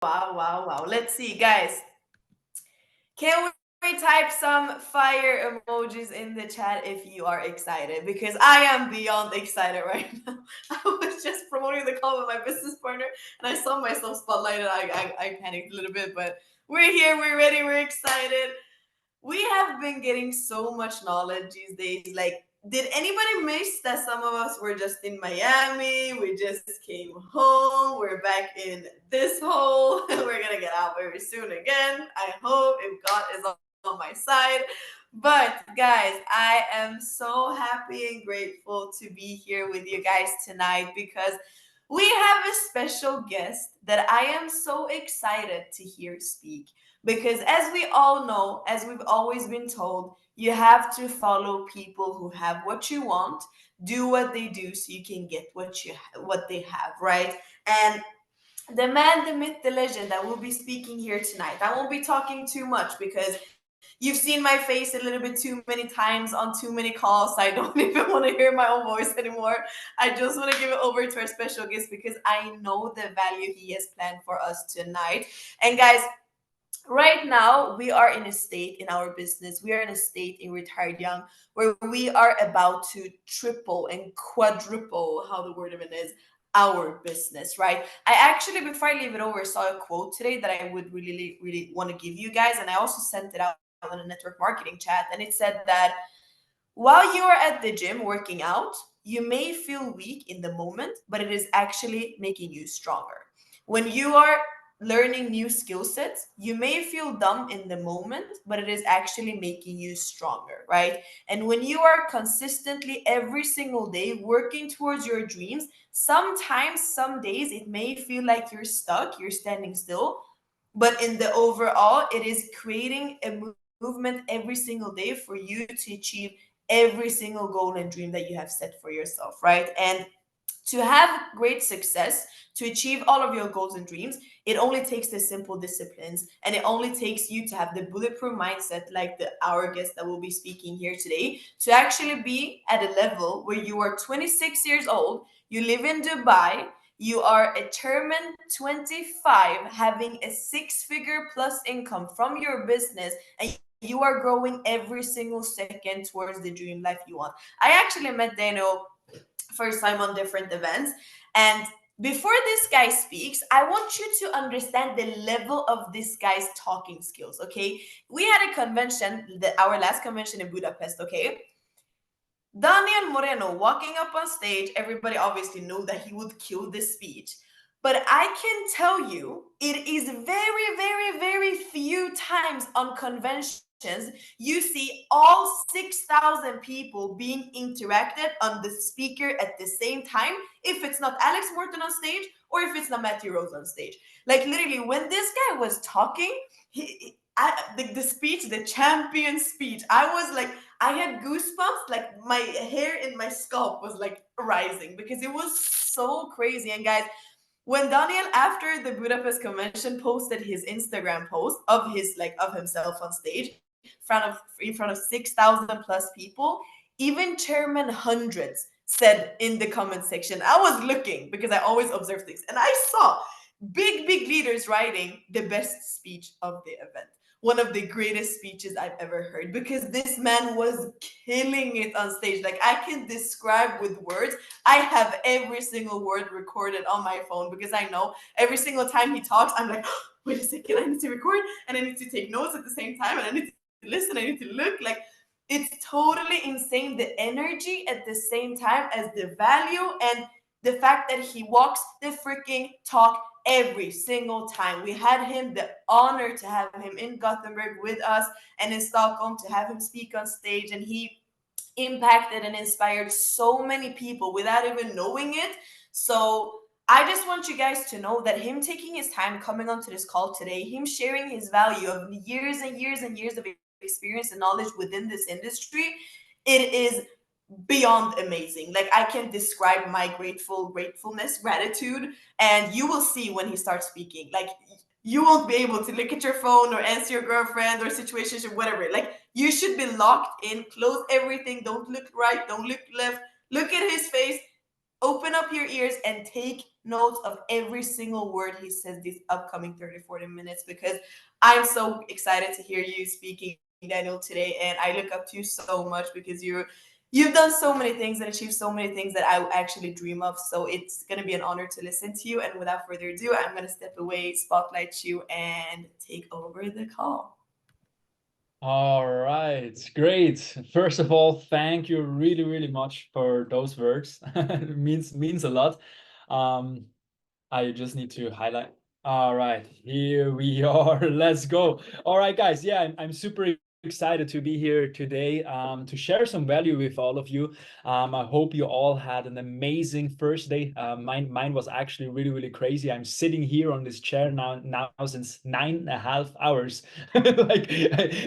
Wow, wow, wow. Let's see, guys. Can we type some fire emojis in the chat if you are excited? Because I am beyond excited right now. I was just promoting the call with my business partner and I saw myself spotlighted. I panicked a little bit, but we're here, we're ready, we're excited. We have been getting so much knowledge these days. Like, did anybody miss that some of us were just in Miami? We just came home. We're back in this hole. We're gonna get out very soon again. I hope, if God is on my side. But guys, I am so happy and grateful to be here with you guys tonight because we have a special guest that I am so excited to hear speak. Because as we all know, as we've always been told, you have to follow people who have what you want, do what they do so you can get what they have, right? And the man, the myth, the legend that will be speaking here tonight. I won't be talking too much because you've seen my face a little bit too many times on too many calls. I don't even want to hear my own voice anymore. I just want to give it over to our special guest because I know the value he has planned for us tonight. And guys, right now we are in a state in our business, we are in a state in Retired Young where we are about to triple and quadruple, how the word of it is, our business, right? I actually, before I leave it over, saw a quote today that I would really really want to give you guys, and I also sent it out on a network marketing chat, and it said that while you are at the gym working out, you may feel weak in the moment, but it is actually making you stronger. When you are learning new skill sets, you may feel dumb in the moment, but it is actually making you stronger, right? And when you are consistently every single day working towards your dreams, sometimes, some days, it may feel like you're stuck, you're standing still, but in the overall, it is creating a movement every single day for you to achieve every single goal and dream that you have set for yourself, right? And to have great success, to achieve all of your goals and dreams, it only takes the simple disciplines, and it only takes you to have the bulletproof mindset, like our guest that will be speaking here today, to actually be at a level where you are 26 years old, you live in Dubai, you are a determined 25, having a six-figure plus income from your business, and you are growing every single second towards the dream life you want. I actually met Dano first time on different events. And before this guy speaks, I want you to understand the level of this guy's talking skills, okay? We had a convention, our last convention in Budapest, okay? Daniel Moreno walking up on stage, everybody obviously knew that he would kill this speech. But I can tell you, it is very, very, very few times on conventions you see all 6,000 people being interacted on the speaker at the same time, if it's not Alex Morton on stage or if it's not Matthew Rose on stage. Like, literally, when this guy was talking, the speech, the champion speech, I was like, I had goosebumps, like my hair in my scalp was like rising because it was so crazy. And guys, when Daniel after the Budapest convention posted his Instagram post of his, like, of himself on stage in front of 6,000 plus people, even Chairman Hundreds said in the comment section, I was looking because I always observe things, and I saw big leaders writing the best speech of the event, one of the greatest speeches I've ever heard, because this man was killing it on stage. Like, I can describe with words. I have every single word recorded on my phone because I know every single time he talks, I'm like, oh, wait a second, I need to record and I need to take notes at the same time and I need to listen, I need to look. Like, it's totally insane, the energy at the same time as the value, and the fact that he walks the freaking talk every single time. We had him the honor to have him in Gothenburg with us and in Stockholm, to have him speak on stage, and he impacted and inspired so many people without even knowing it. So I just want you guys to know that him taking his time coming onto this call today, him sharing his value of years and years and years of experience and knowledge within this industry, it is beyond amazing. Like, I can describe my gratefulness, gratitude, and you will see when he starts speaking. Like, you won't be able to look at your phone or answer your girlfriend or situationship, whatever. Like, you should be locked in, close everything, don't look right, don't look left, look at his face, open up your ears and take notes of every single word he says these upcoming 30, 40 minutes, because I'm so excited to hear you speaking, Daniel, today. And I look up to you so much because you've done so many things and achieved so many things that I actually dream of. So it's gonna be an honor to listen to you. And without further ado, I'm gonna step away, spotlight you, and take over the call. All right, great. First of all, thank you really, really much for those words. It means a lot. Um, I just need to highlight. All right, here we are. Let's go. All right, guys. Yeah, I'm super excited to be here today to share some value with all of you. I hope you all had an amazing first day. Mine was actually really, really crazy. I'm sitting here on this chair now since 9.5 hours. Like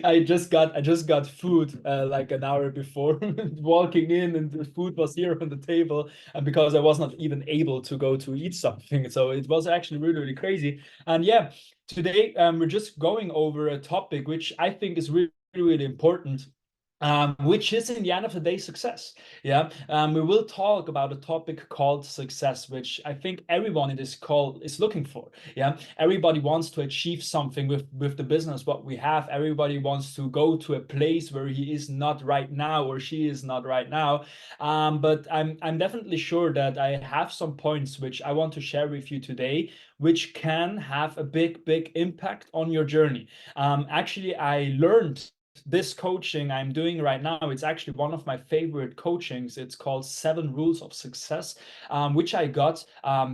I just got food like an hour before walking in, and the food was here on the table, and because I was not even able to go to eat something. So it was actually really, really crazy. And yeah, today we're just going over a topic which I think is really, really important. Which is in the end of the day success. Yeah, we will talk about a topic called success, which I think everyone in this call is looking for. Yeah, everybody wants to achieve something with the business what we have. Everybody wants to go to a place where he is not right now, or she is not right now. But I'm definitely sure that I have some points which I want to share with you today, which can have a big impact on your journey. Actually, I learned this coaching I'm doing right now. It's actually one of my favorite coachings. It's called 7 Rules of Success, which I got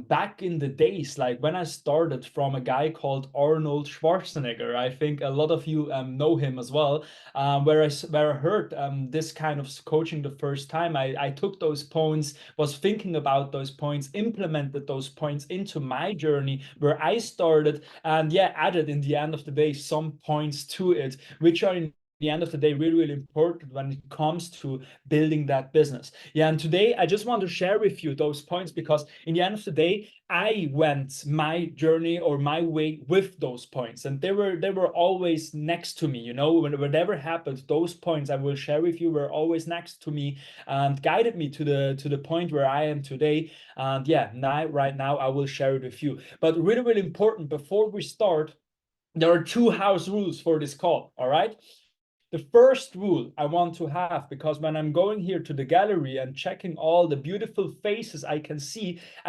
back in the days, like when I started, from a guy called Arnold Schwarzenegger. I think a lot of you know him as well. Where I heard this kind of coaching the first time, I took those points, was thinking about those points, implemented those points into my journey where I started, and yeah, added in the end of the day some points to it, which are in the end of the day really, really important when it comes to building that business. Yeah, and today I just want to share with you those points, because in the end of the day I went my journey or my way with those points, and they were always next to me. Whenever happened, those points I will share with you were always next to me and guided me to the point where I am today. And yeah, right now I will share it with you. But really, really important, before we start, there are 2 house rules for this call. All right. The first rule I want to have, because when I'm going here to the gallery and checking all the beautiful faces I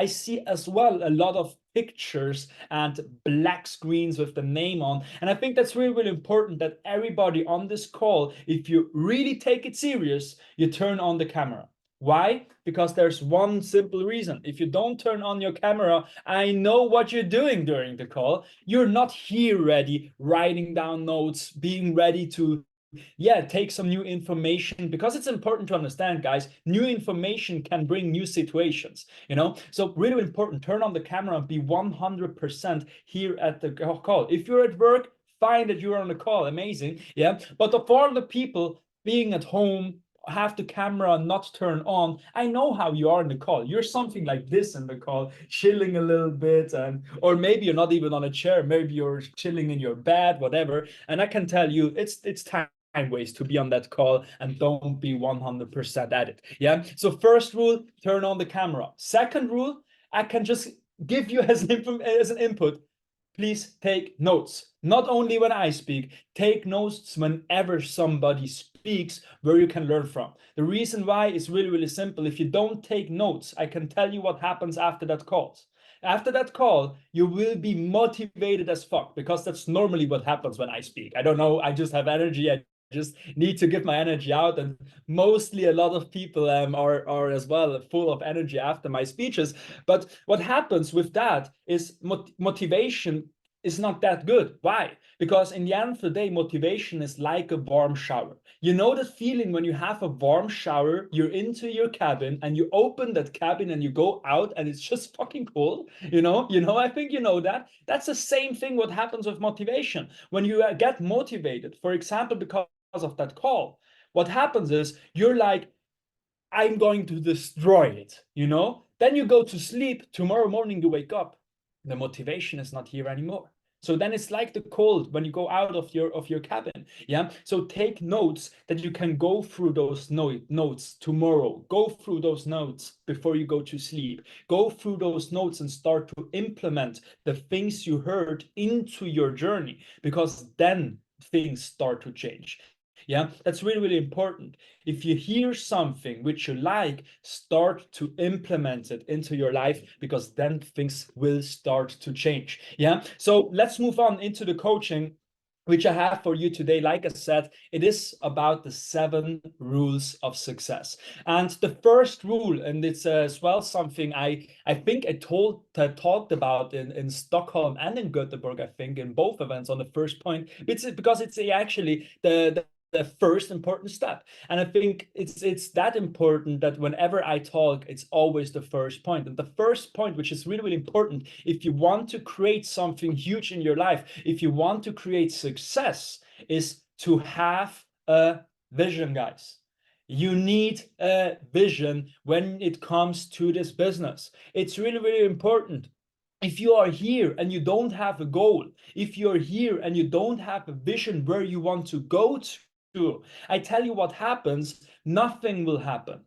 see as well a lot of pictures and black screens with the name on. And I think that's really, really important that everybody on this call, if you really take it serious, you turn on the camera. Why? Because there's one simple reason. If you don't turn on your camera, I know what you're doing during the call. You're not here ready, writing down notes, being ready to, yeah, take some new information, because it's important to understand, guys, new information can bring new situations. So really important, turn on the camera and be 100% here at the call. If you're at work, fine that you're on the call, amazing. Yeah, but for all the people being at home, have the camera not turn on, I know how you are in the call. You're something like this in the call, chilling a little bit, and or maybe you're not even on a chair, maybe you're chilling in your bed, whatever. And I can tell you, it's time ways to be on that call, and don't be 100% at it. Yeah, so first rule, turn on the camera. Second rule, I can just give you as an input, please take notes. Not only when I speak, take notes whenever somebody speaks, where you can learn from. The reason why is really, really simple. If you don't take notes, I can tell you what happens after that call. After that call, you will be motivated as fuck, because that's normally what happens when I speak. I don't know, I just have energy. I just need to get my energy out, and mostly a lot of people are as well full of energy after my speeches. But what happens with that is motivation is not that good. Why? Because in the end of the day, motivation is like a warm shower. You know the feeling when you have a warm shower, you're into your cabin and you open that cabin and you go out and it's just fucking cold. I think you know that. That's the same thing what happens with motivation. When you get motivated, for example, because of that call, what happens is you're like, I'm going to destroy it. Then you go to sleep. Tomorrow morning you wake up, the motivation is not here anymore. So then it's like the cold when you go out of your cabin. Yeah. So take notes that you can go through those notes tomorrow. Go through those notes before you go to sleep. Go through those notes and start to implement the things you heard into your journey, because then things start to change. Yeah, that's really, really important. If you hear something which you like, start to implement it into your life, because then things will start to change. Yeah. So let's move on into the coaching which I have for you today. Like I said, it is about the 7 rules of success. And the first rule, and it's as well something I think I talked about in Stockholm and in Göteborg, I think in both events on the first point, because it's actually the first important step. And I think it's that important that whenever I talk, it's always the first point. And the first point, which is really, really important, if you want to create something huge in your life, if you want to create success, is to have a vision, guys. You need a vision when it comes to this business. It's really, really important. If you are here and you don't have a goal, if you're here and you don't have a vision where you want to go to, I tell you what happens, nothing will happen.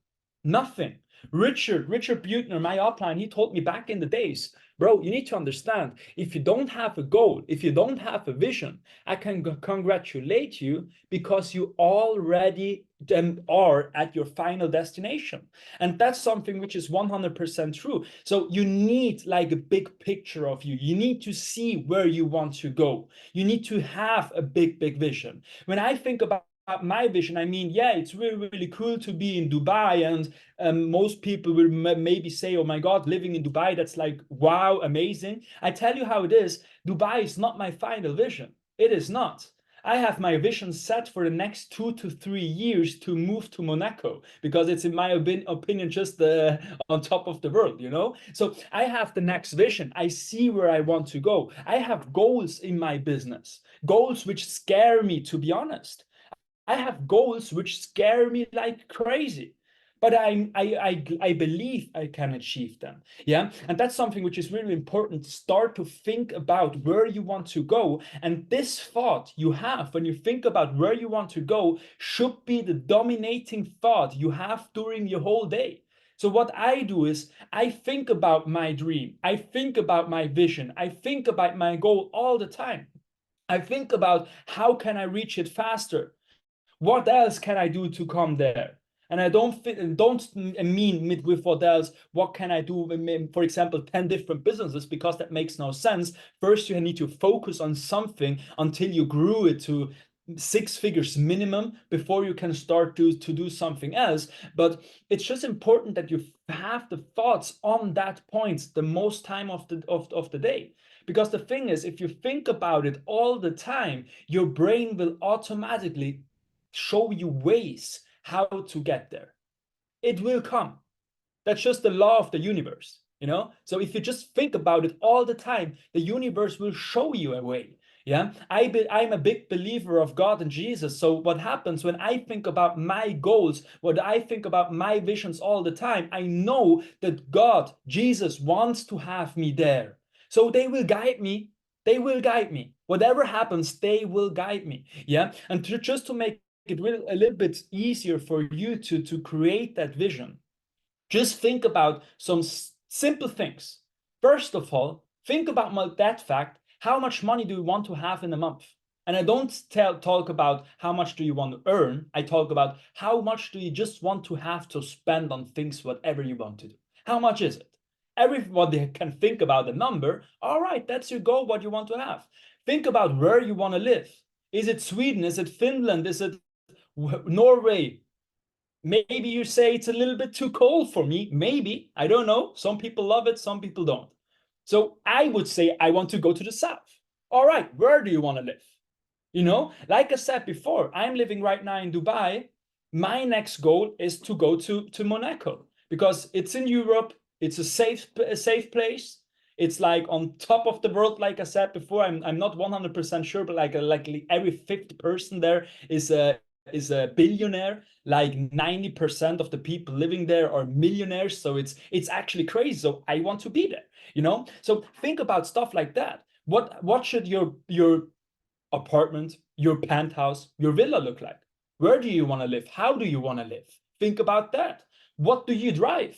Nothing. Richard Buechner, my upline, he told me back in the days, bro, you need to understand, if you don't have a goal, if you don't have a vision, I can congratulate you, because you already are at your final destination. And that's something which is 100% true. So you need like a big picture of you. You need to see where you want to go. You need to have a big vision. When I think about my vision, I mean, yeah, it's really, really cool to be in Dubai, and most people will maybe say, oh my God, living in Dubai, that's like, wow, amazing. I tell you how it is. Dubai is not my final vision. It is not. I have my vision set for the next 2 to 3 years to move to Monaco, because it's, in my opinion, just on top of the world, you know? So I have the next vision. I see where I want to go. I have goals in my business, goals which scare me, to be honest. I have goals which scare me like crazy, but I believe I can achieve them. Yeah. And that's something which is really important, to start to think about where you want to go. And this thought you have when you think about where you want to go should be the dominating thought you have during your whole day. So what I do is I think about my dream. I think about my vision. I think about my goal all the time. I think about how can I reach it faster? What else can I do to come there? And I don't mean with what else, what can I do, for example, 10 different businesses, because that makes no sense. First, you need to focus on something until you grew it to 6 figures minimum before you can start to do something else. But it's just important that you have the thoughts on that point the most time of the day. Because the thing is, if you think about it all the time, your brain will automatically show you ways how to get there. It will come. That's just the law of the universe, you know? So if you just think about it all the time, the universe will show you a way. Yeah, I'm a big believer of God and Jesus. So what happens when I think about my goals, what I think about my visions all the time, I know that God, Jesus wants to have me there. So they will guide me. They will guide me. Whatever happens, they will guide me. Yeah, and just to make it really a little bit easier for you to create that vision, just think about some simple things. First of all, think about that fact. How much money do you want to have in a month? And I don't talk about how much do you want to earn. I talk about how much do you just want to have to spend on things, whatever you want to do. How much is it? Everybody can think about the number. All right, that's your goal, what you want to have. Think about where you want to live. Is it Sweden? Is it Finland? Is it Norway? Maybe you say it's a little bit too cold for me. Maybe. I don't know. Some people love it, some people don't. So I would say I want to go to the south. All right, where do you want to live? You know, like I said before, I'm living right now in Dubai. My next goal is to go to Monaco, because it's in Europe. It's a safe place. It's like on top of the world, like I said before. I'm not 100% sure, but like every fifth person there is a billionaire. Like 90% of the people living there are millionaires. So it's actually crazy. So I want to be there, you know? So think about stuff like that. What should your apartment, your penthouse, your villa look like? Where do you want to live? How do you want to live? Think about that. What do you drive?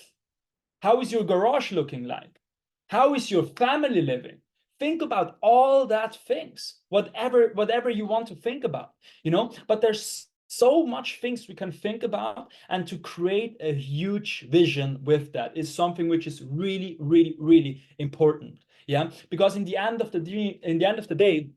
How is your garage looking like? How is your family living? Think about all that things, whatever you want to think about, but there's so much things we can think about, and to create a huge vision with that is something which is really, really, really important. Yeah, because in the end of the day,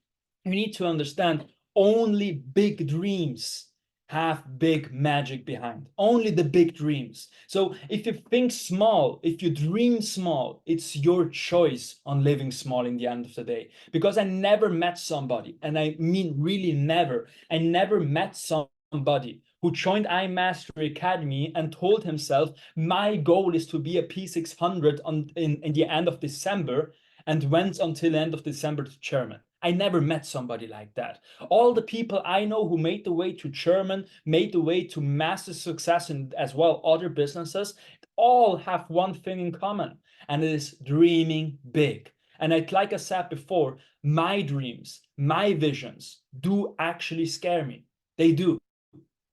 you need to understand only big dreams have big magic behind. Only the big dreams. So if you think small, if you dream small, it's your choice on living small in the end of the day. Because I never met somebody, and I mean really never, I never met somebody who joined iMastery Academy and told himself, my goal is to be a P600 in the end of December, and went until the end of December to German. I never met somebody like that. All the people I know who made the way to German, made the way to massive success and as well other businesses, all have one thing in common, and it is dreaming big. And like I said before, my dreams, my visions do actually scare me. They do,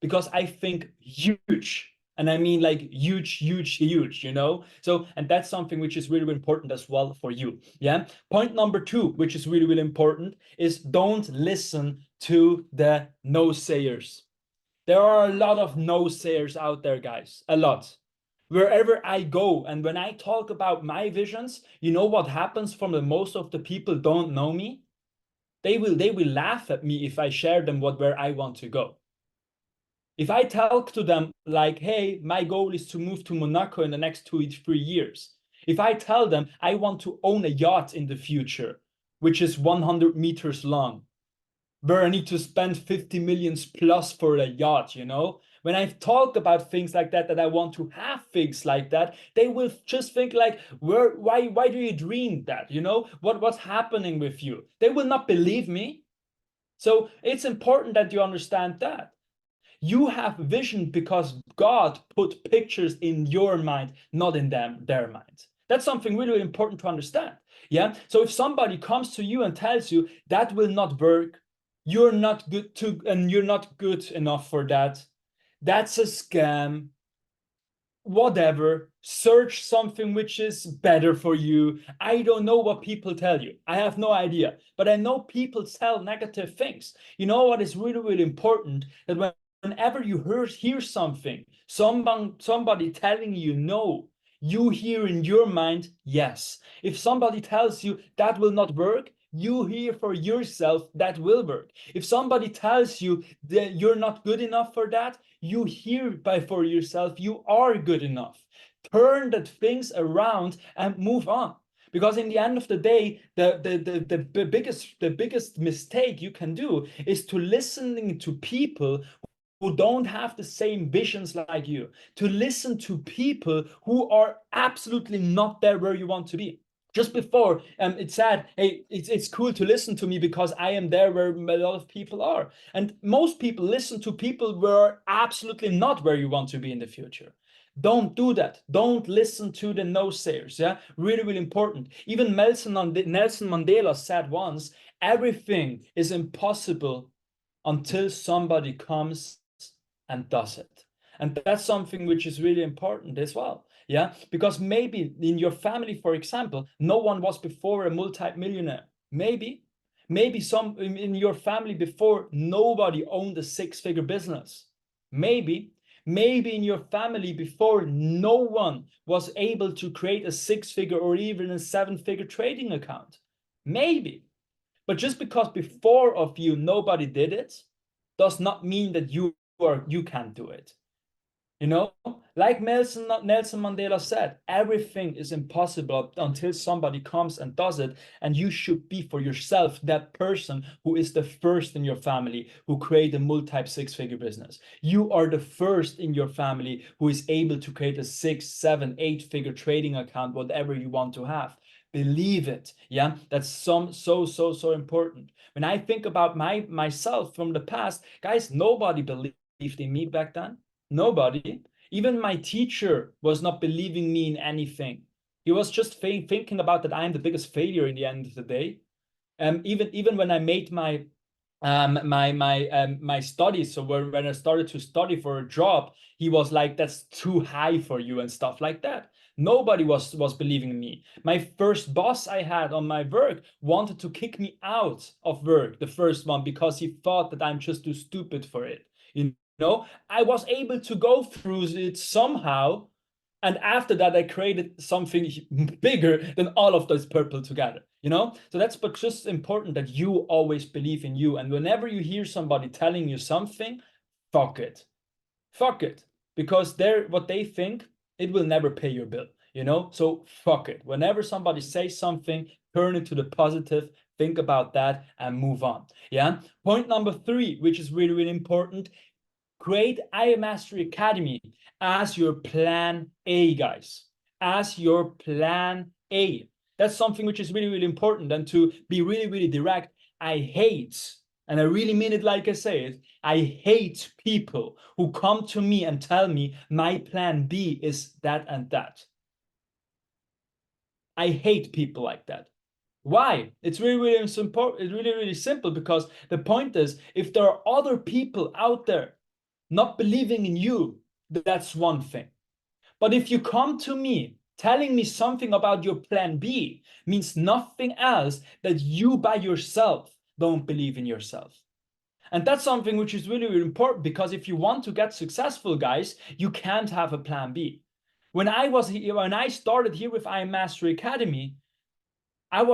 because I think huge. And I mean like huge, huge, huge, So, and that's something which is really, really important as well for you. Yeah. Point number 2, which is really, really important, is don't listen to the no-sayers. There are a lot of no-sayers out there, guys. A lot. Wherever I go, and when I talk about my visions, you know what happens from the most of the people don't know me? They will laugh at me if I share them where I want to go. If I talk to them like, hey, my goal is to move to Monaco in the next 2 to 3 years. If I tell them I want to own a yacht in the future, which is 100 meters long, where I need to spend 50 millions plus for a yacht, When I talk about things like that I want to have things like that, they will just think like, why do you dream that? What's happening with you? They will not believe me. So it's important that you understand that. You have vision because God put pictures in your mind, not in their mind. That's something really, really important to understand. Yeah. So if somebody comes to you and tells you that will not work, you're not good to, and you're not good enough for that, that's a scam, whatever, search something which is better for you. I don't know what people tell you. I have no idea. But I know people tell negative things. You know what is really, really important? That whenever you hear something, somebody telling you no, you hear in your mind, yes. If somebody tells you that will not work, you hear for yourself that will work. If somebody tells you that you're not good enough for that, you hear by for yourself you are good enough. Turn that things around and move on. Because in the end of the day, the biggest mistake you can do is to listening to people who don't have the same visions like you, to listen to people who are absolutely not there where you want to be. Just before, it said, hey, it's cool to listen to me because I am there where a lot of people are. And most people listen to people who are absolutely not where you want to be in the future. Don't do that. Don't listen to the no-sayers. Yeah, really, really important. Even Nelson Mandela said once, everything is impossible until somebody comes and does it. And that's something which is really important as well. Yeah, because maybe in your family, for example, no one was before a multi-millionaire. Maybe some in your family before nobody owned a six-figure business. Maybe in your family before no one was able to create a six-figure or even a seven-figure trading account. Maybe. But just because before of you nobody did it does not mean that you can't do it. Like Nelson Mandela said, everything is impossible until somebody comes and does it. And you should be for yourself that person who is the first in your family who create a multi-six-figure business. You are the first in your family who is able to create a 6, 7, 8-figure trading account, whatever you want to have. Believe it. Yeah, that's so important. When I think about myself from the past, guys, nobody believed in me back then. Nobody. Even my teacher was not believing me in anything. He was just thinking about that I am the biggest failure in the end of the day. Even when I made my studies. So when I started to study for a job, he was like, "That's too high for you," and stuff like that. Nobody was believing in me. My first boss I had on my work wanted to kick me out of work, the first one, because he thought that I'm just too stupid for it. You know, I was able to go through it somehow. And after that, I created something bigger than all of those purple together, you know? So that's but just important that you always believe in you. And whenever you hear somebody telling you something, fuck it. Fuck it. Because they're what they think, it will never pay your bill, you know? So fuck it. Whenever somebody says something, turn it to the positive, think about that and move on. Yeah. Point number 3, which is really, really important, create IM Mastery Academy as your plan A, guys. As your plan A. That's something which is really, really important. And to be really, really direct, I hate, and I really mean it like I say it, I hate people who come to me and tell me my plan B is that and that. I hate people like that. Why? It's really, really simple. It's really, really simple, because the point is, if there are other people out there not believing in you, that's one thing. But if you come to me telling me something about your plan B, means nothing else that you by yourself don't believe in yourself. And that's something which is really, really important, because if you want to get successful, guys, you can't have a plan B. When I started here with I Mastery Academy, I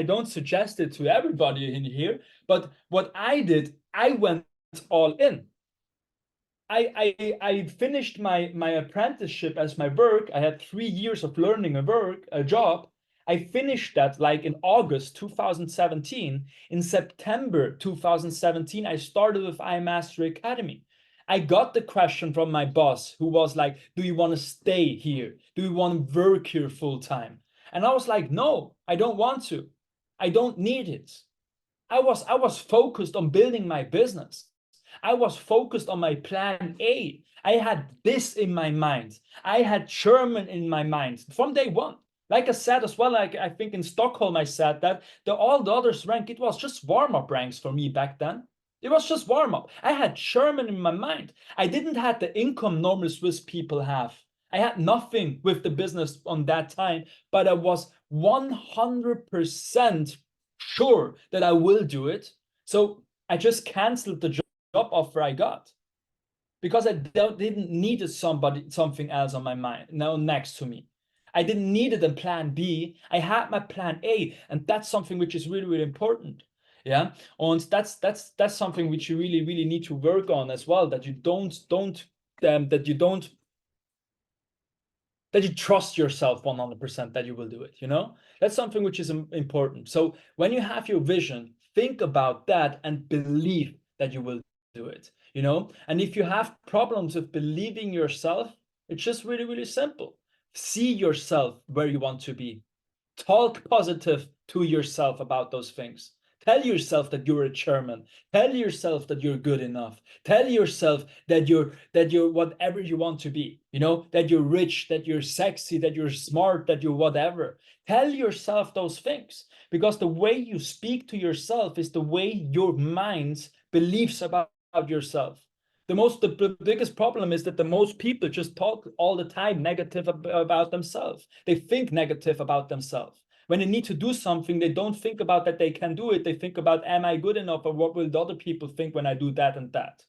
don't suggest it to everybody in here, but what I did, I went all in. I finished my apprenticeship as my work. I had 3 years of learning a job. I finished that like in August 2017. In September 2017, I started with iMastery Academy. I got the question from my boss, who was like, "Do you want to stay here? Do you want to work here full time?" And I was like, "No, I don't want to. I don't need it." I was focused on building my business. I was focused on my plan A. I had this in my mind. I had German in my mind from day one. Like I said as well, like I think in Stockholm I said that all the others rank, it was just warm-up ranks for me back then. It was just warm-up. I had German in my mind. I didn't have the income normal Swiss people have. I had nothing with the business on that time, but I was 100% sure that I will do it. So I just canceled the job offer I got, because I didn't need something else on my mind now next to me. I didn't need it in plan B. I had my plan A, and that's something which is really, really important. Yeah, and that's something which you really, really need to work on as well. That you trust yourself 100% that you will do it, you know? That's something which is important. So when you have your vision, think about that and believe that you will do it, you know? And if you have problems with believing yourself, it's just really, really simple. See yourself where you want to be. Talk positive to yourself about those things. Tell yourself that you're a German. Tell yourself that you're good enough. Tell yourself that you're whatever you want to be. You know, that you're rich, that you're sexy, that you're smart, that you're whatever. Tell yourself those things, because the way you speak to yourself is the way your mind believes about yourself. The biggest problem is that the most people just talk all the time negative about themselves. They think negative about themselves. When they need to do something, they don't think about that they can do it. They think about, am I good enough, or what will the other people think when I do that and that?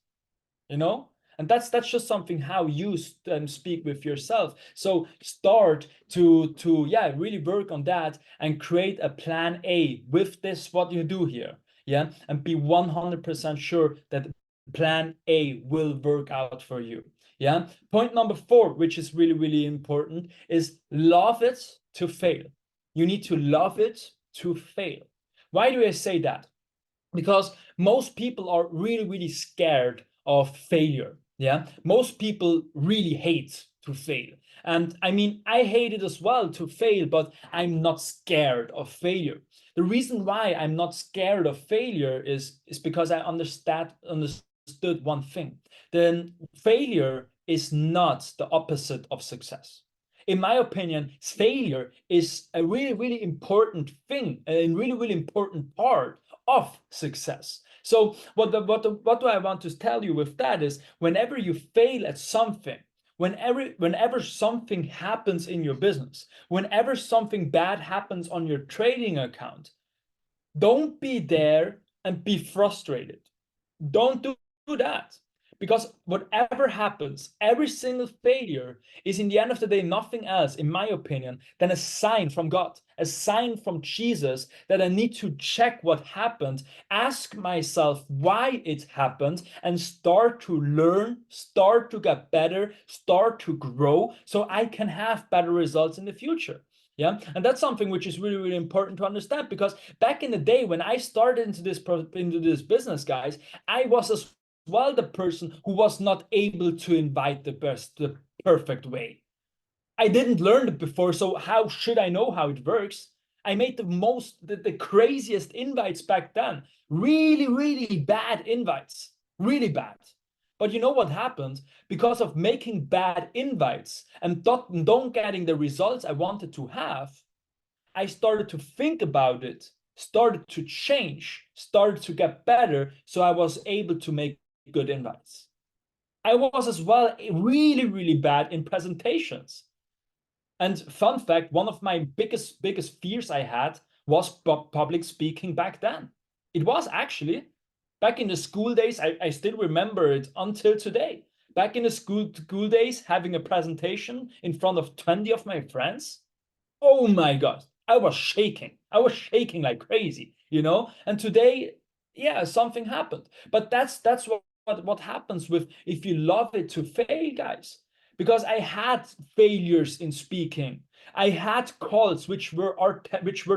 You know? And that's just something how you speak with yourself. So start to yeah, really work on that and create a plan A with this what you do here. Yeah, and be 100% sure that plan A will work out for you. Yeah. Point number 4, which is really, really important, is love it to fail. You need to love it to fail. Why do I say that? Because most people are really, really scared of failure. Yeah. Most people really hate to fail. And I mean, I hate it as well to fail, but I'm not scared of failure. The reason why I'm not scared of failure is because I understood one thing. Then failure is not the opposite of success. In my opinion, failure is a really, really important thing, a really, really important part of success. So what do I want to tell you with that is, whenever you fail at something, whenever something happens in your business, whenever something bad happens on your trading account, don't be there and be frustrated. Don't do that. Because whatever happens, every single failure is, in the end of the day, nothing else, in my opinion, than a sign from God, a sign from Jesus that I need to check what happened, ask myself why it happened, and start to learn, start to get better, start to grow, so I can have better results in the future. Yeah, and that's something which is really, really important to understand, because back in the day when I started into this business, guys, I was as well the person who was not able to invite the perfect way. I didn't learn it before, so how should I know how it works? I made the craziest invites back then. Really, really bad invites. Really bad. But you know what happened? Because of making bad invites and don't getting the results I wanted to have, I started to think about it, started to change, started to get better, so I was able to make good invites. I was as well really, really bad in presentations. And fun fact, one of my biggest fears I had was public speaking back then. It was actually back in the school days. I still remember it until today. Back in the school days, having a presentation in front of 20 of my friends. Oh my God, I was shaking. I was shaking like crazy, you know? And today, yeah, something happened. But that's what happens with, if you love it to fail, guys. Because I had failures in speaking. I had calls which were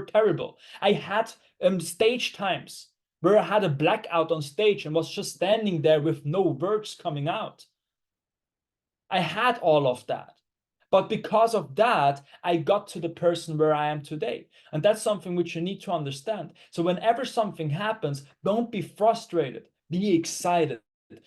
terrible. I had stage times where I had a blackout on stage and was just standing there with no words coming out. I had all of that. But because of that, I got to the person where I am today. And that's something which you need to understand. So whenever something happens, don't be frustrated, be excited.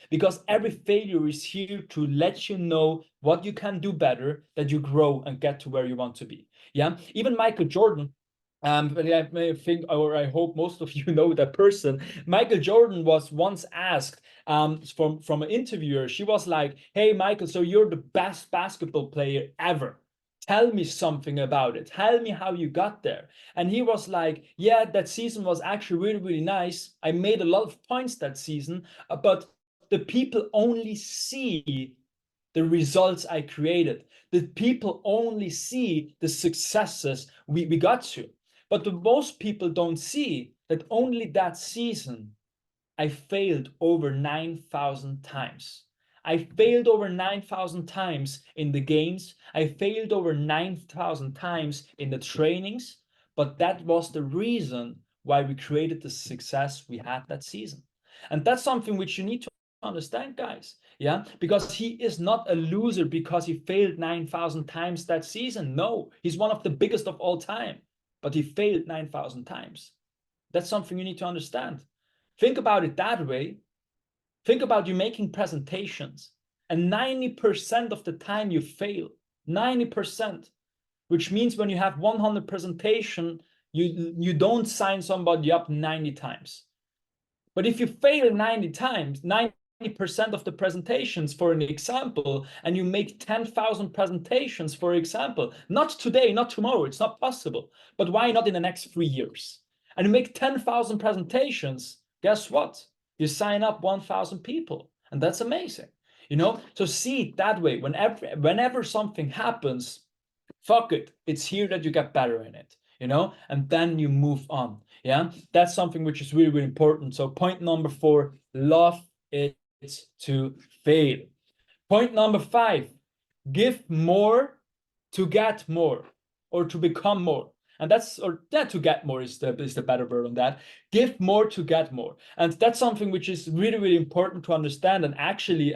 Because every failure is here to let you know what you can do better, that you grow and get to where you want to be. Yeah. Even Michael Jordan, but I may think, or I hope most of you know that person. Michael Jordan was once asked from an interviewer. She was like, "Hey, Michael, so you're the best basketball player ever. Tell me something about it. Tell me how you got there." And he was like, "Yeah, that season was actually really, really nice. I made a lot of points that season, but the people only see the results I created. The people only see the successes we got to. But the most people don't see that only that season I failed over 9,000 times. I failed over 9,000 times in the games. I failed over 9,000 times in the trainings. But that was the reason why we created the success we had that season. And that's something which you need to understand, guys. Yeah, because he is not a loser because he failed 9,000 times that season. No, he's one of the biggest of all time, but he failed 9,000 times. That's something you need to understand. Think about it that way. Think about you making presentations, and 90% of the time you fail. 90%, which means when you have 100 presentation, you don't sign somebody up 90 times. But if you fail 90 times, 90% of the presentations, for an example, and you make 10,000 presentations, for example, not today, not tomorrow, it's not possible, but why not in the next 3 years? And you make 10,000 presentations, guess what? You sign up 1,000 people, and that's amazing. You know, so see it that way. Whenever something happens, fuck it, it's here that you get better in it, you know, and then you move on. Yeah, that's something which is really, really important. So point number 4, love it to fail. Point number 5, give more to get more, or to become more. And that's, or that, to get more is the better word on that. Give more to get more. And that's something which is really, really important to understand. And actually,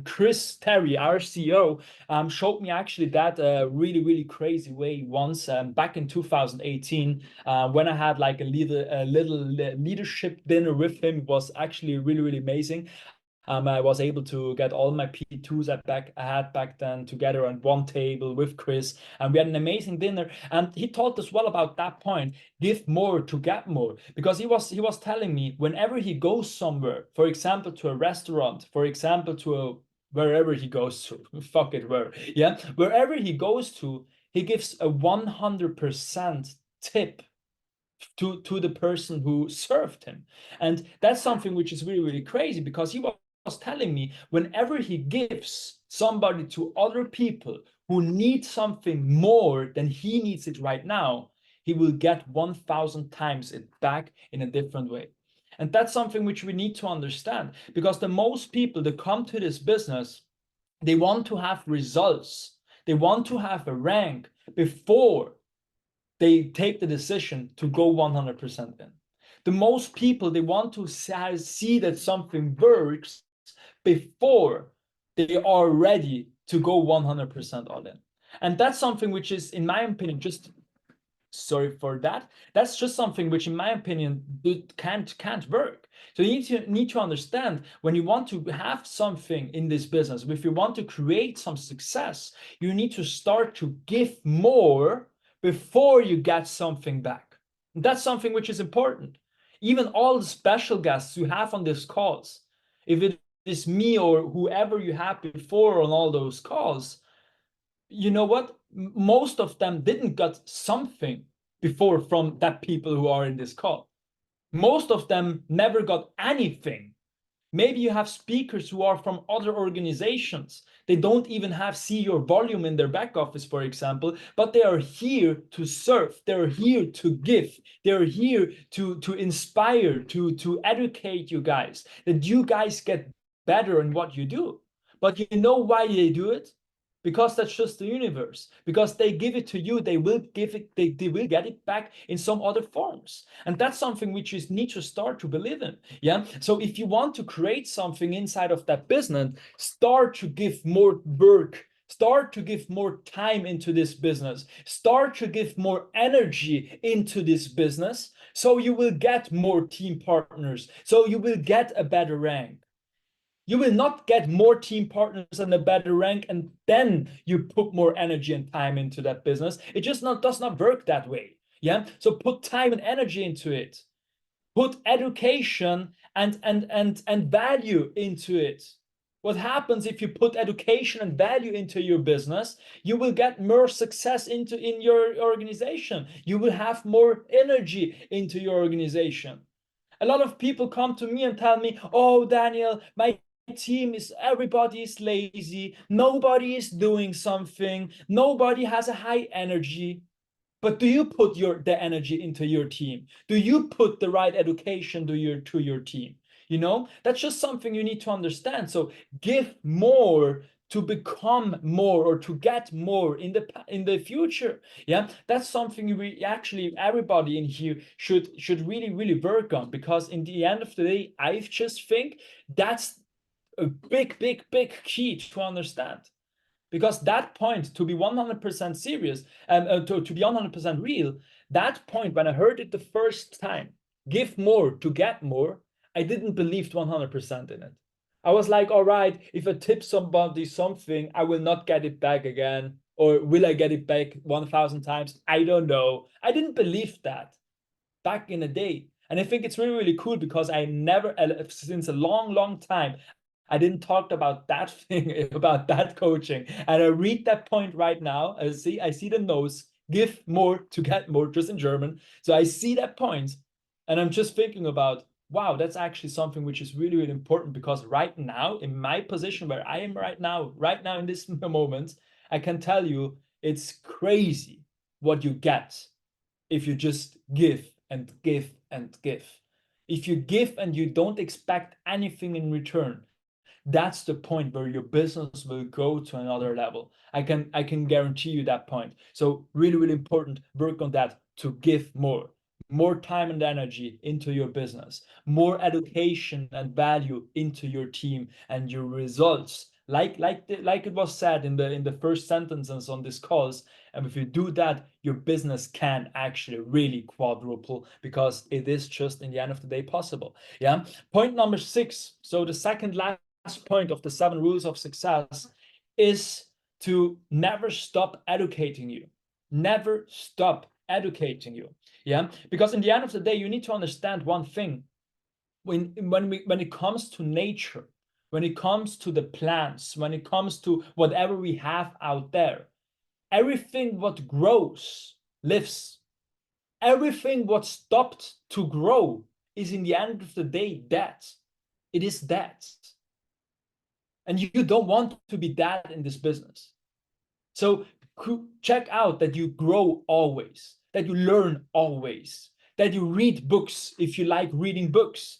Chris Terry, our CEO, showed me actually that really, really crazy way once, back in 2018, when I had like a little leadership dinner with him. It was actually really, really amazing. I was able to get all my P2s I had back then together on one table with Chris, and we had an amazing dinner. And he taught us well about that point: give more to get more. Because he was telling me whenever he goes somewhere, for example, to a restaurant, for example, to a wherever he goes to, fuck it, where, yeah, wherever he goes to, he gives a 100% tip to the person who served him. And that's something which is really, really crazy, because he was telling me whenever he gives somebody to other people who need something more than he needs it right now, he will get 1,000 times it back in a different way. And that's something which we need to understand, because the most people that come to this business, they want to have results. They want to have a rank before they take the decision to go 100% in. The most people, they want to see that something works before they are ready to go 100% all in. And that's something which is, in my opinion, just sorry for that. That's just something which, in my opinion, can't work. So you need to understand, when you want to have something in this business, if you want to create some success, you need to start to give more before you get something back. And that's something which is important. Even all the special guests you have on these calls, if it is me or whoever you had before on all those calls, you know what? Most of them didn't get something before from that people who are in this call. Most of them never got anything. Maybe you have speakers who are from other organizations. They don't even have see your volume in their back office, for example, but they are here to serve. They're here to give. They're here to inspire, to educate you guys, that you guys get better in what you do. But you know why they do it? Because that's just the universe. Because they give it to you, they will give it, they will get it back in some other forms. And that's something which you need to start to believe in. Yeah. So if you want to create something inside of that business, start to give more work. Start to give more time into this business. Start to give more energy into this business, so you will get more team partners. So you will get a better rank. You will not get more team partners and a better rank and then you put more energy and time into that business. It just does not work that way. Yeah. So put time and energy into it. Put education and value into it. What happens if you put education and value into your business? You will get more success in your organization. You will have more energy into your organization. A lot of people come to me and tell me, "Oh, Daniel, my team is, everybody is lazy, nobody is doing something, nobody has a high energy." But do you put the energy into your team? Do you put the right education to your team? You know, that's just something you need to understand. So give more to become more, or to get more in the future. Yeah, that's something we actually, everybody in here should really work on, because in the end of the day, I just think that's a big key to understand. Because that point, to be 100% serious, to be 100% real, that point, when I heard it the first time, give more to get more, I didn't believe 100% in it. I was like, all right, if I tip somebody something, I will not get it back again. Or will I get it back 1,000 times? I don't know. I didn't believe that back in the day. And I think it's really cool, because I never, since a long time, I didn't talk about that thing, about that coaching. And I read that point right now. I see the nose, give more to get more, just in German. So I see that point, and I'm just thinking about, wow, that's actually something which is really important, because right now, in my position where I am right now in this moment, I can tell you it's crazy what you get if you just give and give and give. If you give and you don't expect anything in return, that's the point where your business will go to another level. I can guarantee you that point. So really important, work on that, to give more time and energy into your business, more education and value into your team and your results. Like it was said in the first sentences on this calls, and if you do that, your business can actually really quadruple, because it is just, in the end of the day, possible. Yeah. Point number 6. So the second last point of the 7 rules of success is to never stop educating you. Never stop educating you. Yeah, because in the end of the day, you need to understand one thing. When it comes to nature, when it comes to the plants, when it comes to whatever we have out there, everything what grows lives. Everything what stopped to grow is in the end of the day dead. It is dead. And you don't want to be dead in this business. So check out that you grow always, that you learn always, that you read books if you like reading books,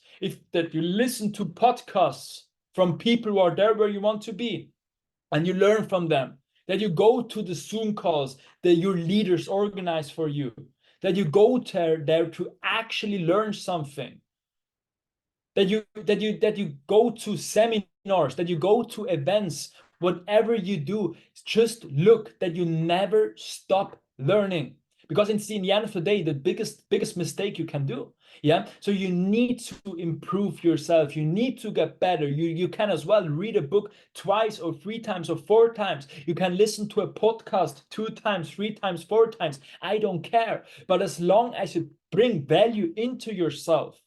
that you listen to podcasts from people who are there where you want to be and you learn from them, that you go to the Zoom calls that your leaders organize for you, that you go there to actually learn something, that you go to seminars, that you go to events. Whatever you do, just look that you never stop learning, because in the end of the day, the biggest mistake you can do. Yeah, so you need to improve yourself, you need to get better. You can as well read a book twice or 3 times or 4 times. You can listen to a podcast 2 times, 3 times, 4 times. I don't care, but as long as you bring value into yourself,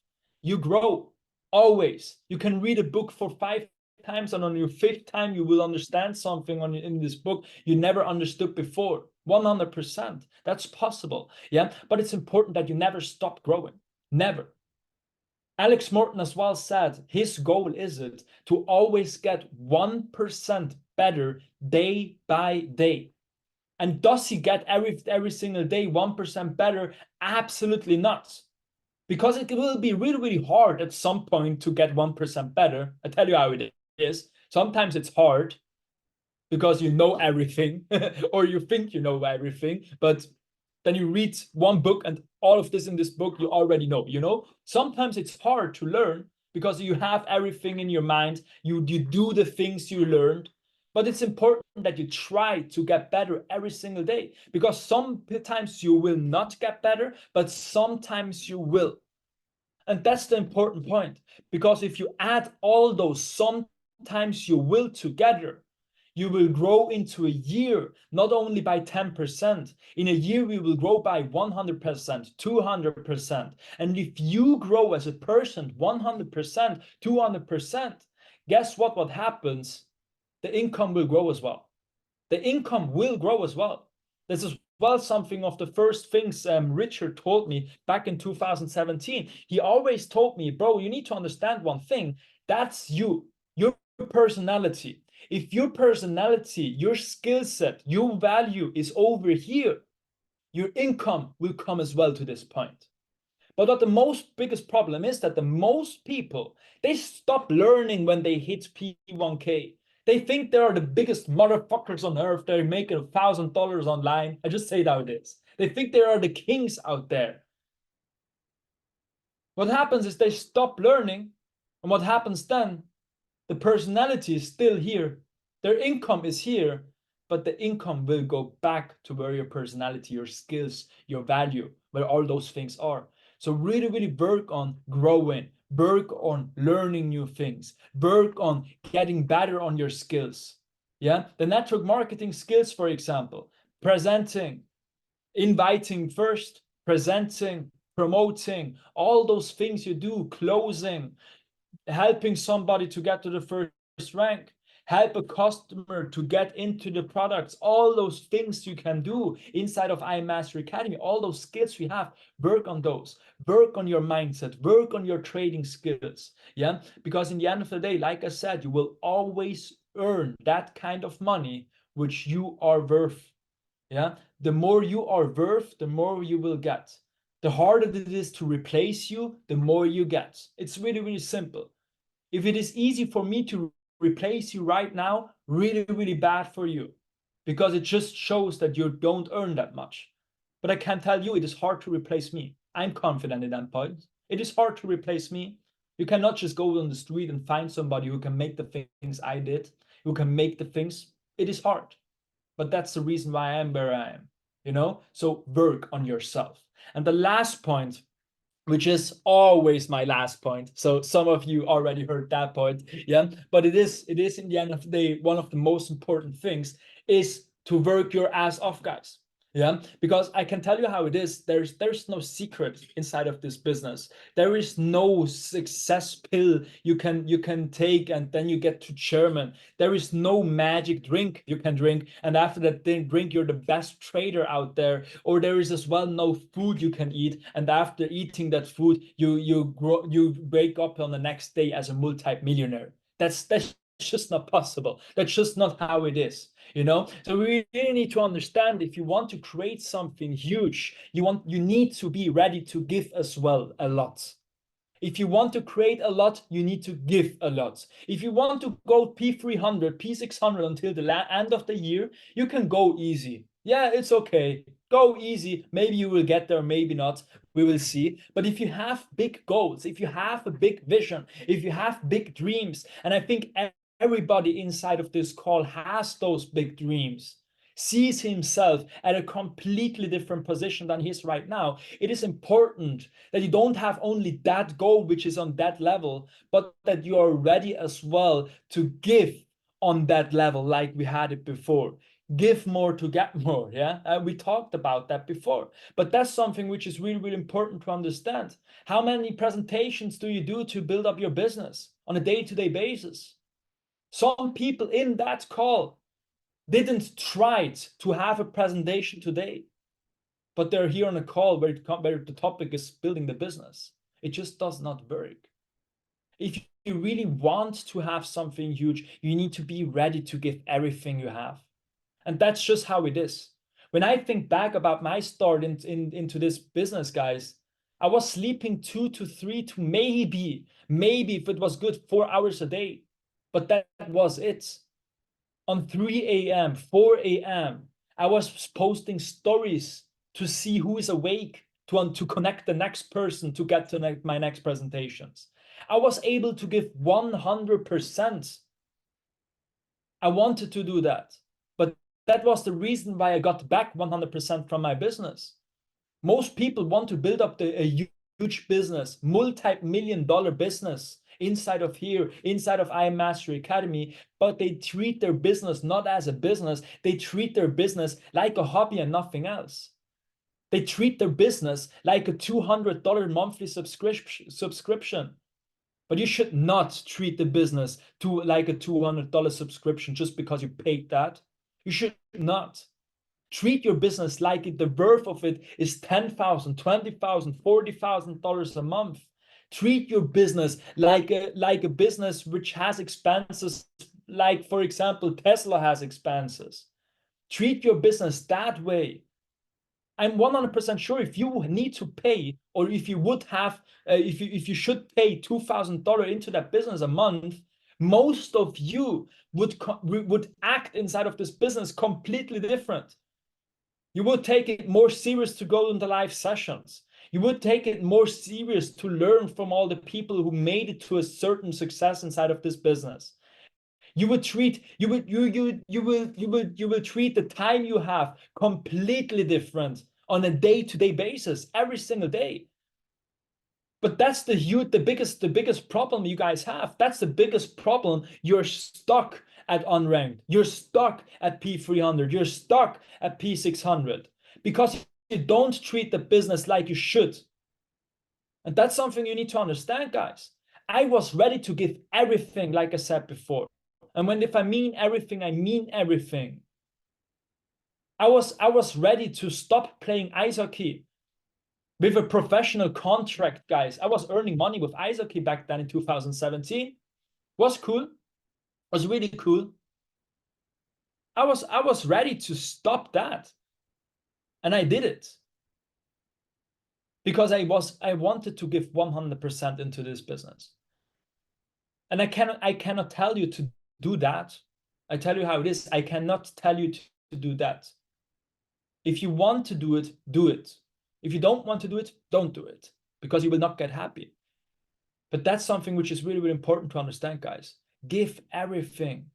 you grow. Always. You can read a book for 5 times, and on your 5th time you will understand something in this book you never understood before. 100%. That's possible. Yeah, but it's important that you never stop growing. Never. Alex Morton as well said his goal is it to always get 1% better day by day. And does he get every single day 1% better? Absolutely not. Because it will be really, really hard at some point to get 1% better. I tell you how it is. Sometimes it's hard because you know everything or you think you know everything, but then you read one book and all of this in this book you already know. Sometimes it's hard to learn because you have everything in your mind. You do the things you learned, but it's important that you try to get better every single day, because sometimes you will not get better, but sometimes you will. And that's the important point, because if you add all those sometimes you will together, you will grow into a year not only by 10%. In a year, we will grow by 100%, 200%. And if you grow as a person 100%, 200%, guess what happens? The income will grow as well. The income will grow as well. This is well something of the first things Richard told me back in 2017. He always told me, bro, you need to understand one thing. That's you, your personality. If your personality, your skill set, your value is over here, your income will come as well to this point. But what the most biggest problem is that the most people, they stop learning when they hit P1K. They think they are the biggest motherfuckers on earth. They're making $1,000 online. I just say it how it is. They think they are the kings out there. What happens is they stop learning. And what happens then? The personality is still here. Their income is here. But the income will go back to where your personality, your skills, your value, where all those things are. So really, really work on growing, work on learning new things, work on getting better on your skills. Yeah, the network marketing skills, for example, presenting, inviting first, presenting, promoting, all those things you do, closing, helping somebody to get to the first rank, help a customer to get into the products, all those things you can do inside of I Mastery Academy, all those skills we have, work on those, work on your mindset, work on your trading skills. Yeah, because in the end of the day, like I said, you will always earn that kind of money which you are worth. Yeah, the more you are worth, the more you will get. The harder it is to replace you, the more you get. It's really, really simple. If it is easy for me to replace you right now, really, really bad for you, because it just shows that you don't earn that much. But I can tell you, it is hard to replace me. I'm confident in that point. It is hard to replace me. You cannot just go on the street and find somebody who can make the things I did, who can make the things. It is hard. But that's the reason why I am where I am, So work on yourself. And the last point which is always my last point. So some of you already heard that point, yeah. But it is in the end of the day, one of the most important things is to work your ass off, guys. Yeah, because I can tell you how it is. There's no secret inside of this business. There is no success pill you can take and then you get to German. There is no magic drink you can drink, and after that drink you're the best trader out there. Or there is as well no food you can eat, and after eating that food you wake up on the next day as a multi-millionaire. That's just not possible. That's just not how it is. So we really need to understand, if you want to create something huge, you need to be ready to give as well a lot. If you want to create a lot, you need to give a lot. If you want to go P300, P600 until the end of the year, you can go easy. Yeah, it's okay. Go easy. Maybe you will get there, maybe not. We will see. But if you have big goals, if you have a big vision, if you have big dreams, and I think everybody inside of this call has those big dreams, sees himself at a completely different position than he is right now, it is important that you don't have only that goal which is on that level, but that you are ready as well to give on that level like we had it before. Give more to get more. Yeah, we talked about that before, but that's something which is really, really important to understand. How many presentations do you do to build up your business on a day-to-day basis? Some people in that call didn't try to have a presentation today, but they're here on a call where the topic is building the business. It just does not work. If you really want to have something huge, you need to be ready to give everything you have. And that's just how it is. When I think back about my start into this business, guys, I was sleeping 2 to 3 to maybe if it was good 4 hours a day, but that was it. On 3 a.m., 4 a.m., I was posting stories to see who is awake, to connect the next person to get to my next presentations. I was able to give 100%. I wanted to do that, but that was the reason why I got back 100% from my business. Most people want to build up a huge business, multi-million-dollar business inside of I Am Mastery Academy, but they treat their business not as a business. They treat their business like a hobby and nothing else. They treat their business like a $200 monthly subscription. But you should not treat the business like a $200 subscription just because you paid that. You should not. Treat your business like the worth of it is $10,000, $20,000, $40,000 a month. Treat your business like a business which has expenses, like, for example, Tesla has expenses. Treat your business that way. I'm 100% sure if you need to pay, or if you would have, if you should pay $2,000 into that business a month, most of you would act inside of this business completely different. You would take it more serious to go into live sessions. You would take it more serious to learn from all the people who made it to a certain success inside of this business. You will treat the time you have completely different on a day-to-day basis, every single day. But that's the biggest problem you guys have. That's the biggest problem. You're stuck at unranked. You're stuck at P300. You're stuck at P600 because you don't treat the business like you should. And that's something you need to understand, guys. I was ready to give everything, like I said before. And if I mean everything, I mean everything. I was ready to stop playing ice hockey with a professional contract, guys. I was earning money with ice hockey back then in 2017. Was cool. Was really cool. I was ready to stop that. And I did it. Because I wanted to give 100% into this business. And I cannot tell you to do that. I tell you how it is. I cannot tell you to do that. If you want to do it, do it. If you don't want to do it, don't do it, because you will not get happy. But that's something which is really, really important to understand, guys. Give everything.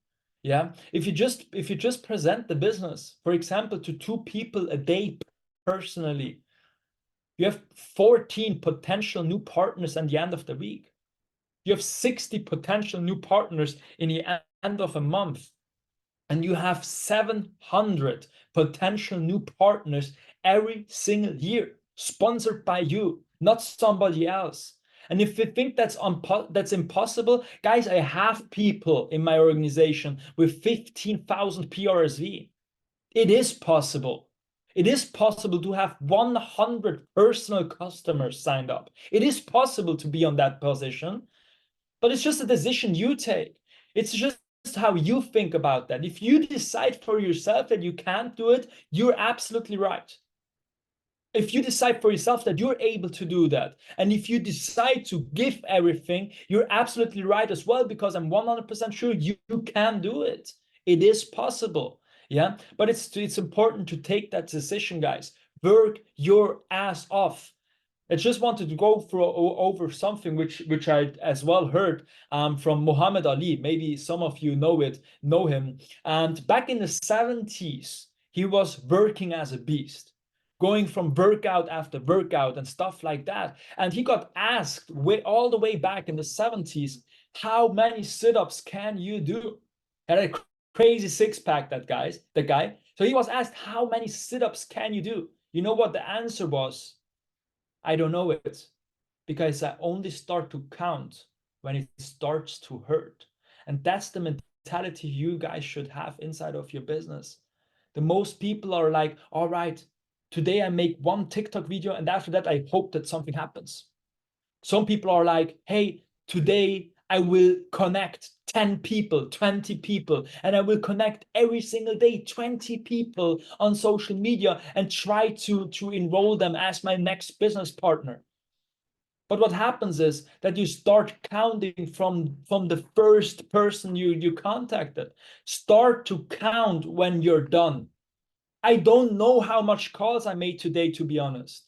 Yeah. If you just present the business, for example, to 2 people a day personally, You have 14 potential new partners at the end of the week. You have 60 potential new partners in the end of a month. And you have 700 potential new partners every single year, sponsored by you, not somebody else. And if you think that's impossible, guys, I have people in my organization with 15,000 PRSV. It is possible. It is possible to have 100 personal customers signed up. It is possible to be on that position, but it's just a decision you take. It's just how you think about that. If you decide for yourself that you can't do it, you're absolutely right. If you decide for yourself that you're able to do that, and if you decide to give everything, you're absolutely right as well, because I'm 100% sure you can do it. It is possible. Yeah, but it's important to take that decision, guys. Work your ass off. I just wanted to go over something which I as well heard from Muhammad Ali. Maybe some of you know him. And back in the 70s, he was working as a beast, going from workout after workout and stuff like that. And he got asked all the way back in the 70s, how many sit-ups can you do? Had a crazy six-pack, the guy. So he was asked, how many sit-ups can you do? You know what the answer was? I don't know it, because I only start to count when it starts to hurt. And that's the mentality you guys should have inside of your business. The most people are like, all right, today I make one TikTok video and after that I hope that something happens. Some people are like, hey, today I will connect 10 people, 20 people, and I will connect every single day 20 people on social media and try to enroll them as my next business partner. But what happens is that you start counting from the first person you contacted. Start to count when you're done. I don't know how much calls I made today, to be honest.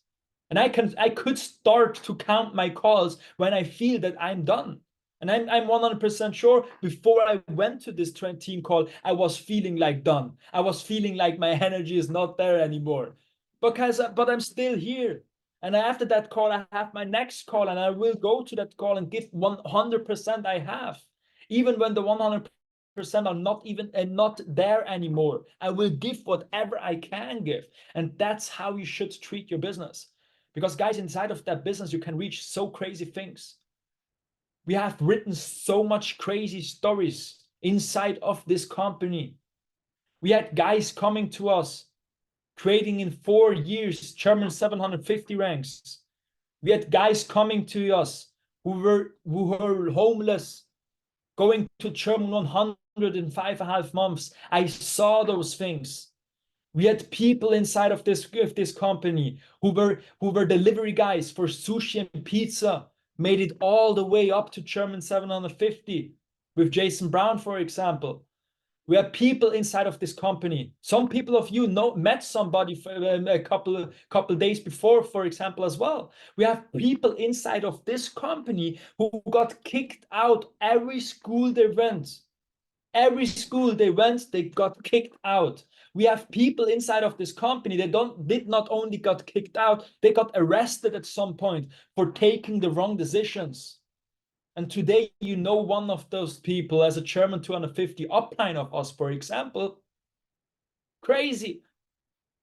And I could start to count my calls when I feel that I'm done. And I'm 100% sure before I went to this team call, I was feeling like done. I was feeling like my energy is not there anymore. But I'm still here. And after that call, I have my next call and I will go to that call and give 100% I have. Even when the 100% are not there anymore, I will give whatever I can give. And that's how you should treat your business. Because guys, inside of that business, you can reach so crazy things. We have written so much crazy stories inside of this company. We had guys coming to us, creating in 4 years German 750 ranks. We had guys coming to us who were homeless, going to German 100 in 5.5 months. I saw those things. We had people inside of this company who were delivery guys for sushi and pizza, made it all the way up to German 750 with Jason Brown, for example. We have people inside of this company. Some people of you met somebody for a couple days before, for example, as well. We have people inside of this company who got kicked out every school they went. Every school they went, they got kicked out. We have people inside of this company that did not only got kicked out, they got arrested at some point for taking the wrong decisions. And today, you know, one of those people as a German 250 upline of us, for example. Crazy.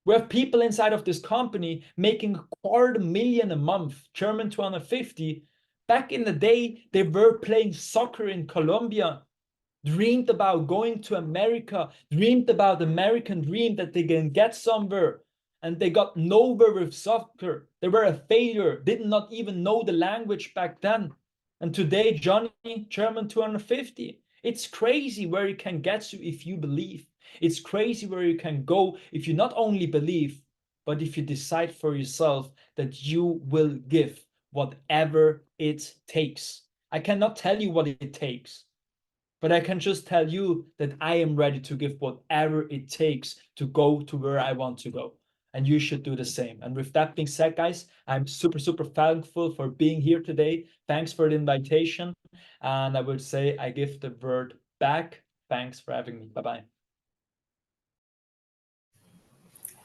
We have people inside of this company making 250,000 a month, German 250. Back in the day, they were playing soccer in Colombia, dreamed about going to America, dreamed about the American dream that they can get somewhere. And they got nowhere with soccer. They were a failure, did not even know the language back then. And today, Johnny, German 250. It's crazy where you can get to if you believe. It's crazy where you can go if you not only believe, but if you decide for yourself that you will give whatever it takes. I cannot tell you what it takes, but I can just tell you that I am ready to give whatever it takes to go to where I want to go. And you should do the same. And with that being said, guys, I'm super, super thankful for being here today. Thanks for the invitation. And I would say I give the word back. Thanks for having me. Bye-bye.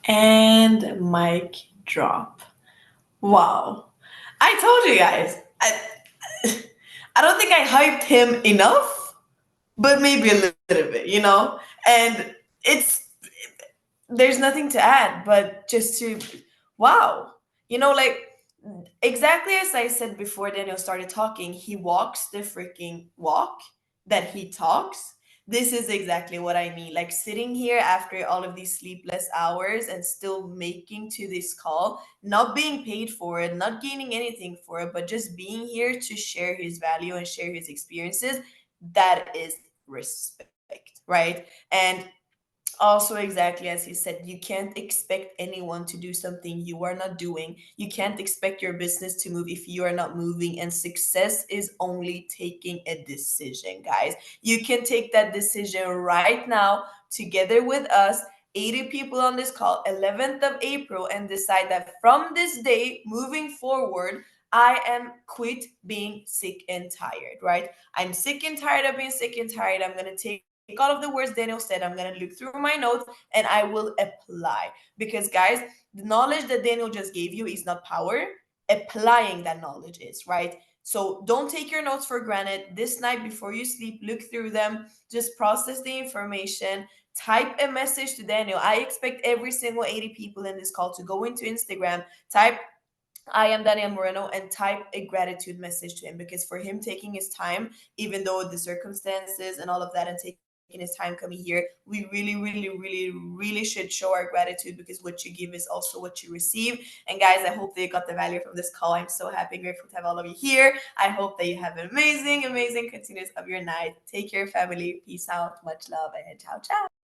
And mic drop. Wow. I told you guys. I don't think I hyped him enough, but maybe a little bit. And it's there's nothing to add, but just to, wow. Like, exactly as I said before Daniel started talking, he walks the freaking walk that he talks. This is exactly what I mean. Like, sitting here after all of these sleepless hours and still making to this call, not being paid for it, not gaining anything for it, but just being here to share his value and share his experiences. That is respect, right? And also, exactly as he said, you can't expect anyone to do something you are not doing. You can't expect your business to move if you are not moving. And success is only taking a decision, guys. You can take that decision right now together with us, 80 people on this call, 11th of April, and decide that from this day moving forward, I am quit being sick and tired, right? I'm sick and tired of being sick and tired. I'm going to take all of the words Daniel said. I'm going to look through my notes and I will apply. Because, guys, the knowledge that Daniel just gave you is not power. Applying that knowledge is, right? So don't take your notes for granted. This night before you sleep, look through them, just process the information, type a message to Daniel. I expect every single 80 people in this call to go into Instagram, type I am Daniel Moreno, and type a gratitude message to him, because for him taking his time, even though the circumstances and all of that, and taking his time coming here, we really, really, really, really should show our gratitude, because what you give is also what you receive. And guys, I hope that you got the value from this call. I'm so happy and grateful to have all of you here. I hope that you have an amazing, amazing continuous of your night. Take care, family. Peace out. Much love and ciao, ciao.